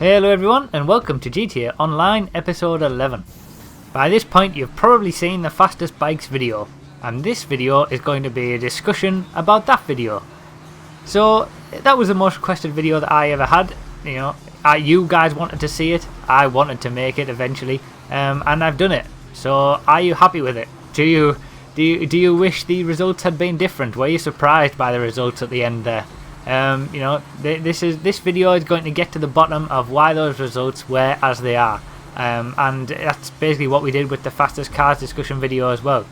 Hello everyone and welcome to GTA Online episode 11. By this point you've probably seen the fastest bikes video, and this video is going to be a discussion about that video. So that was the most requested video that I ever had. You guys wanted to see it, I wanted to make it eventually, and I've done it. So are you happy with it? Do you wish the results had been different? Were you surprised by the results at the end there? This video is going to get to the bottom of why those results were as they are, and that's basically what we did with the fastest cars discussion video as well.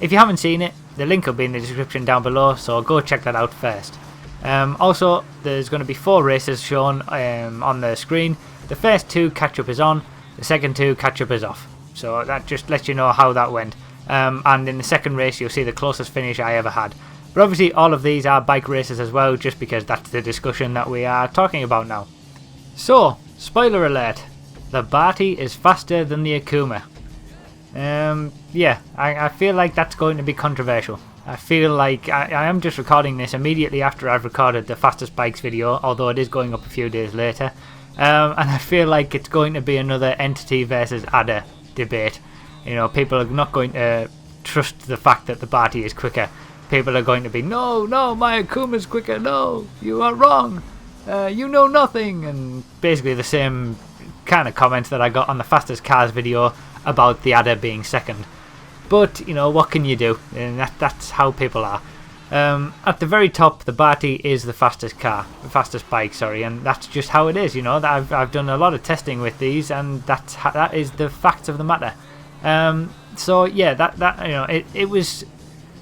If you haven't seen it, the link will be in the description down below, so go check that out first. Also, there's going to be 4 races shown on the screen. The first 2 catch up is on, the second 2 catch up is off, so that just lets you know how that went. And in the second race you'll see the closest finish I ever had. But obviously all of these are bike races as well, just because that's the discussion that we are talking about now. So, spoiler alert, the Barty is faster than the Akuma. I feel like that's going to be controversial. I feel like I am just recording this immediately after I've recorded the fastest bikes video, although it is going up a few days later. And I feel like it's going to be another entity versus adder debate. People are not going to trust the fact that the Barty is quicker. People are going to be, no, my Akuma's quicker, no, you are wrong, you know nothing, and basically the same kind of comments that I got on the fastest cars video about the adder being second. But, what can you do? And that's how people are. At the very top, the Barty is the fastest bike, and that's just how it is. I've done a lot of testing with these, and that is the facts of the matter. It was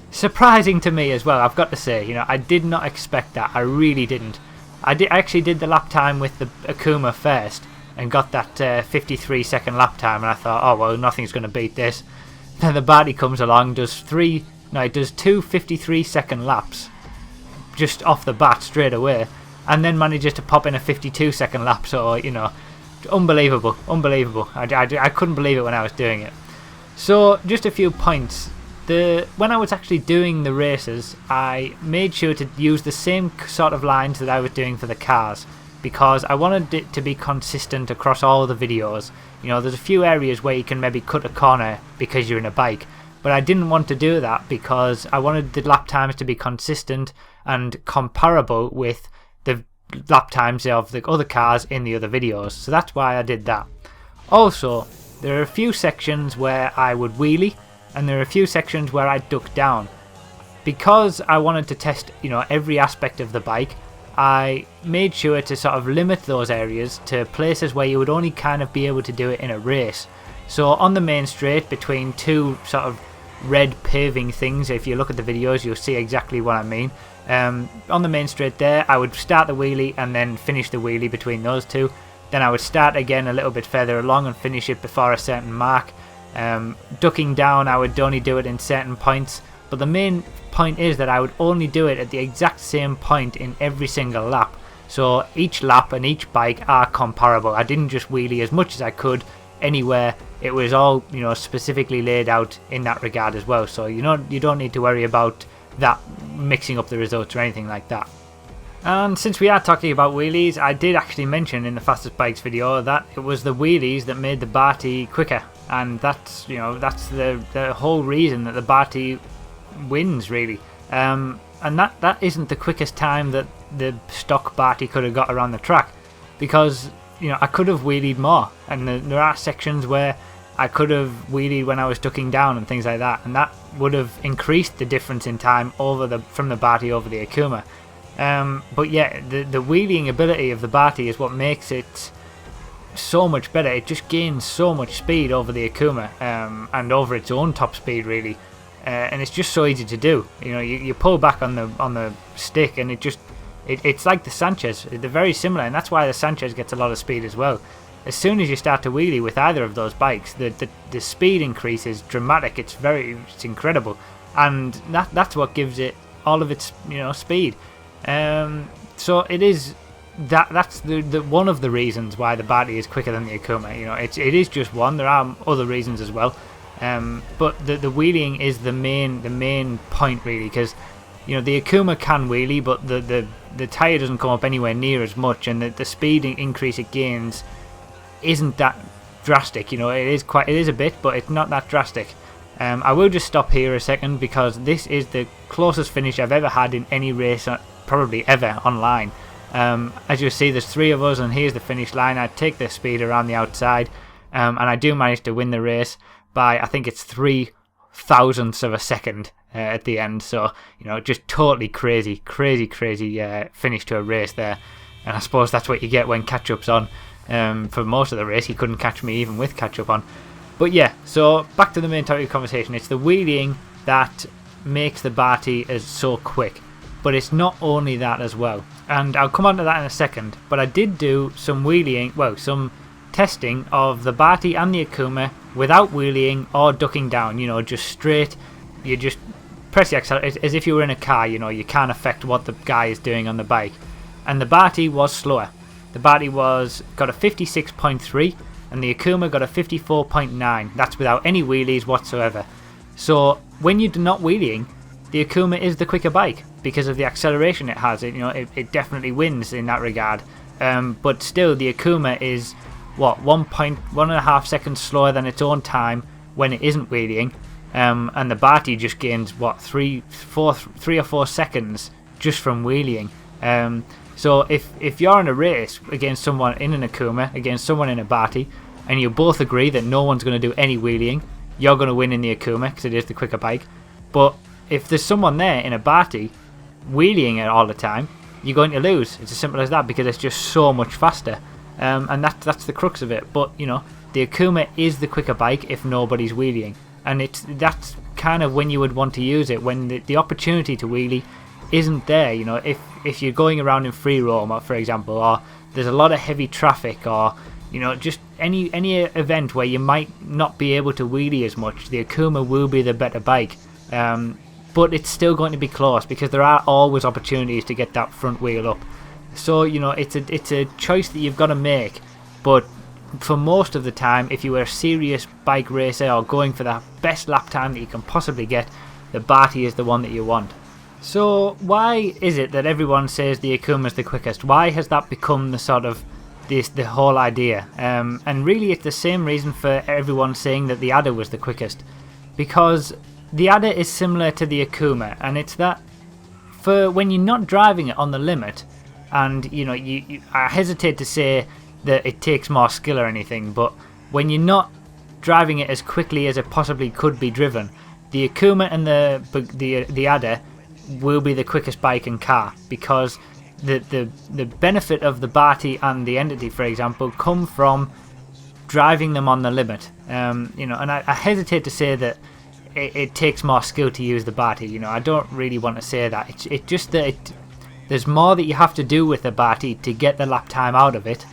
surprising to me as well, I've got to say. I did not expect that. I really didn't. I actually did the lap time with the Akuma first and got that 53-second lap time, and I thought, oh well, nothing's going to beat this. Then the Barty comes along, does two 53-second laps just off the bat straight away, and then manages to pop in a 52-second lap. So unbelievable. I couldn't believe it when I was doing it. So just a few points. When I was actually doing the races, I made sure to use the same sort of lines that I was doing for the cars, because I wanted it to be consistent across all the videos. There's a few areas where you can maybe cut a corner because you're in a bike, but I didn't want to do that because I wanted the lap times to be consistent and comparable with the lap times of the other cars in the other videos, so that's why I did that. Also, there are a few sections where I would wheelie, and there are a few sections where I duck down. Because I wanted to test, every aspect of the bike, I made sure to sort of limit those areas to places where you would only kind of be able to do it in a race. So on the main straight between 2 sort of red paving things, if you look at the videos you'll see exactly what I mean. On the main straight there, I would start the wheelie and then finish the wheelie between those 2. Then I would start again a little bit further along and finish it before a certain mark. Ducking down, I would only do it in certain points, but the main point is that I would only do it at the exact same point in every single lap. So each lap and each bike are comparable. I didn't just wheelie as much as I could anywhere. It was all specifically laid out in that regard as well, so you don't need to worry about that mixing up the results or anything like that. And since we are talking about wheelies, I did actually mention in the fastest bikes video that it was the wheelies that made the Barty quicker, and that's the whole reason that the Barty wins really. And that isn't the quickest time that the stock Barty could have got around the track, because I could have wheelied more, and there are sections where I could have wheelied when I was ducking down and things like that, and that would have increased the difference in time from the Barty over the Akuma. But yeah, the wheeling ability of the Barty is what makes it so much better. It just gains so much speed over the Akuma, and over its own top speed really, and it's just so easy to do. You pull back on the stick and it's like the Sanchez. They're very similar, and that's why the Sanchez gets a lot of speed as well. As soon as you start to wheelie with either of those bikes, the speed increase is dramatic. It's incredible, and that's what gives it all of its speed. So it is that's the one of the reasons why the Barty is quicker than the Akuma. It is just one. There are other reasons as well, but the wheeling is the main point really, because the Akuma can wheelie, but the the tyre doesn't come up anywhere near as much, and the speed increase it gains isn't that drastic. You know, it is a bit, but it's not that drastic. I will just stop here a second, because this is the closest finish I've ever had in any race, probably ever, online. As you'll see, there's 3 of us, and here's the finish line. I take the speed around the outside, and I do manage to win the race by, I think it's 3 thousandths of a second at the end. So, you know, just totally crazy finish to a race there. And I suppose that's what you get when catch-up's on. For most of the race, he couldn't catch me even with catch-up on. But yeah, so back to the main topic of conversation. It's the wheeling that makes the Barty as so quick. But it's not only that as well. And I'll come on to that in a second. But I did do some some testing of the Barty and the Akuma without wheeling or ducking down. You know, just straight. You just press the accelerator as if you were in a car. You know, you can't affect what the guy is doing on the bike. And the Barty was slower. The Barty got a 56.3. And the Akuma got a 54.9. That's without any wheelies whatsoever. So when you're not wheeling, the Akuma is the quicker bike because of the acceleration it has. It definitely wins in that regard. But still, the Akuma is 1.5 seconds slower than its own time when it isn't wheeling. And the Barty just gains 3 or 4 seconds just from wheeling. So if you're in a race against someone in an Akuma, against someone in a Barty, and you both agree that no one's going to do any wheeling, you're going to win in the Akuma because it is the quicker bike. But if there's someone there in a Barty wheeling it all the time, you're going to lose. It's as simple as that, because it's just so much faster. And that's the crux of it. But, you know, the Akuma is the quicker bike if nobody's wheeling. And that's kind of when you would want to use it, when the opportunity to wheelie isn't there. You know, if you're going around in free roam, for example, or there's a lot of heavy traffic, or, you know, just any event where you might not be able to wheelie as much, the Akuma will be the better bike. But it's still going to be close, because there are always opportunities to get that front wheel up. So, you know, it's a choice that you've got to make. But for most of the time, if you were a serious bike racer or going for the best lap time that you can possibly get, the Barty is the one that you want. So why is it that everyone says the Akuma is the quickest? Why has that become the sort of the whole idea? And really, it's the same reason for everyone saying that the Adder was the quickest, because the Adder is similar to the Akuma, and it's that for when you're not driving it on the limit, and you know, I hesitate to say that it takes more skill or anything, but when you're not driving it as quickly as it possibly could be driven, the Akuma and the Adder will be the quickest bike and car, because the benefit of the Barty and the Entity, for example, come from driving them on the limit. You know, and I hesitate to say that it takes more skill to use the Barty. You know, I don't really want to say that. It's just that there's more that you have to do with the Barty to get the lap time out of it.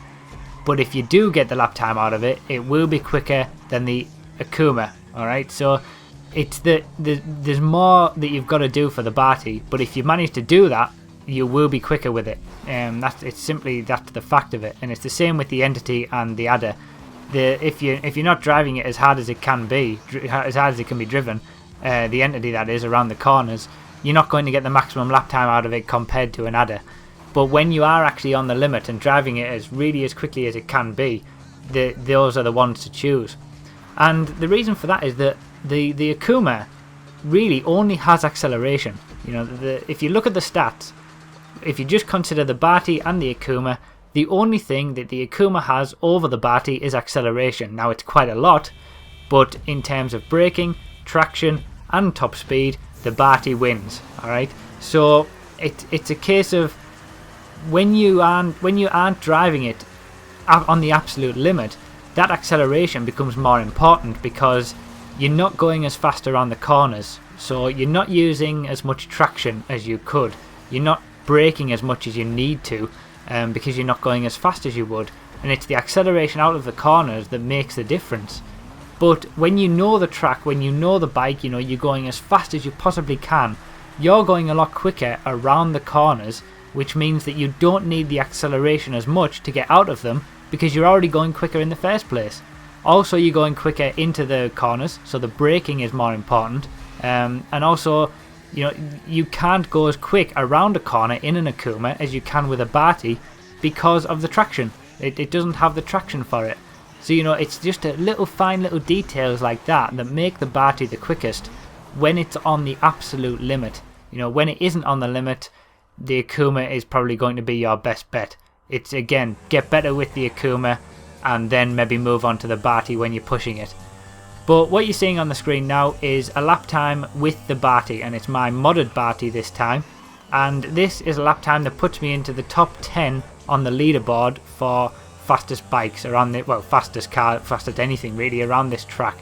But if you do get the lap time out of it, it will be quicker than the Akuma. All right, so it's there's more that you've got to do for the Barty, but if you manage to do that, you will be quicker with it. That's the fact of it. And it's the same with the Entity and the Adder. If you're not driving it as hard as it can be, as hard as it can be driven, the Entity, that is, around the corners, you're not going to get the maximum lap time out of it compared to an Adder. But when you are actually on the limit and driving it as quickly as it can be, those are the ones to choose. And the reason for that is that the Akuma really only has acceleration. You know, if you look at the stats, if you just consider the Barty and the Akuma, the only thing that the Akuma has over the Barty is acceleration. Now, it's quite a lot, but in terms of braking, traction and top speed, the Barty wins. Alright, so it's a case of when you aren't driving it on the absolute limit, that acceleration becomes more important, because you're not going as fast around the corners, so you're not using as much traction as you could. You're not braking as much as you need to, because you're not going as fast as you would, and it's the acceleration out of the corners that makes the difference. But when you know the track, when you know the bike, you know you're going as fast as you possibly can, you're going a lot quicker around the corners, which means that you don't need the acceleration as much to get out of them, because you're already going quicker in the first place. Also, you're going quicker into the corners, so the braking is more important, and also you know, you can't go as quick around a corner in an Akuma as you can with a Barty because of the traction. It doesn't have the traction for it. So, you know, it's just a little fine little details like that that make the Barty the quickest when it's on the absolute limit. You know, when it isn't on the limit, the Akuma is probably going to be your best bet. It's, again, get better with the Akuma and then maybe move on to the Barty when you're pushing it. But what you're seeing on the screen now is a lap time with the Barty, and it's my modded Barty this time. And this is a lap time that puts me into the top 10 on the leaderboard for fastest bikes around the, well, fastest car, fastest anything really around this track.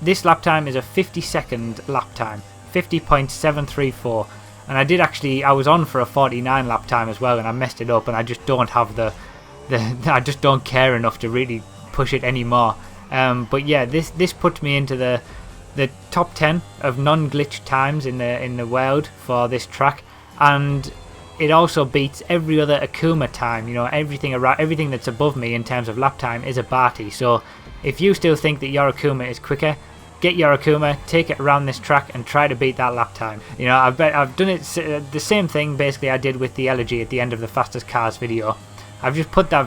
This lap time is a 50-second lap time, 50.734. And I was on for a 49 lap time as well, and I messed it up, and I just don't have I just don't care enough to really push it anymore. But yeah, this puts me into the top 10 of non-glitch times in the world for this track, and it also beats every other Akuma time. You know, everything that's above me in terms of lap time is a Barty. So if you still think that your Akuma is quicker, get your Akuma, take it around this track, and try to beat that lap time. You know, I've done it the same thing basically I did with the Elegy at the end of the fastest cars video. I've just put that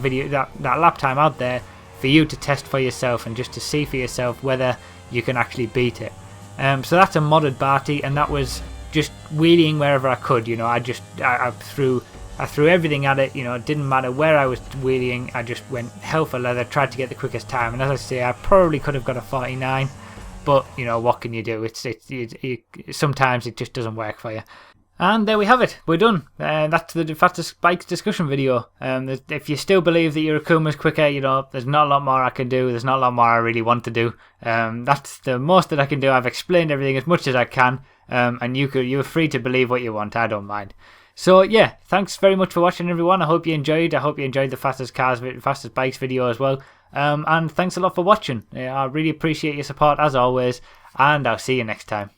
lap time out there for you to test for yourself and just to see for yourself whether you can actually beat it. So that's a modded Barty, and that was just wheeling wherever I could. You know, I threw everything at it. You know, it didn't matter where I was wheeling. I just went hell for leather, tried to get the quickest time, and as I say, I probably could have got a 49. But, you know, what can you do? Sometimes it just doesn't work for you. And there we have it. We're done. That's the fastest bikes discussion video. If you still believe that your Akuma's quicker, you know, there's not a lot more I can do. There's not a lot more I really want to do. That's the most that I can do. I've explained everything as much as I can. And you're free to believe what you want. I don't mind. So yeah, thanks very much for watching, everyone. I hope you enjoyed. I hope you enjoyed the fastest bikes video as well. And thanks a lot for watching. I really appreciate your support as always, and I'll see you next time.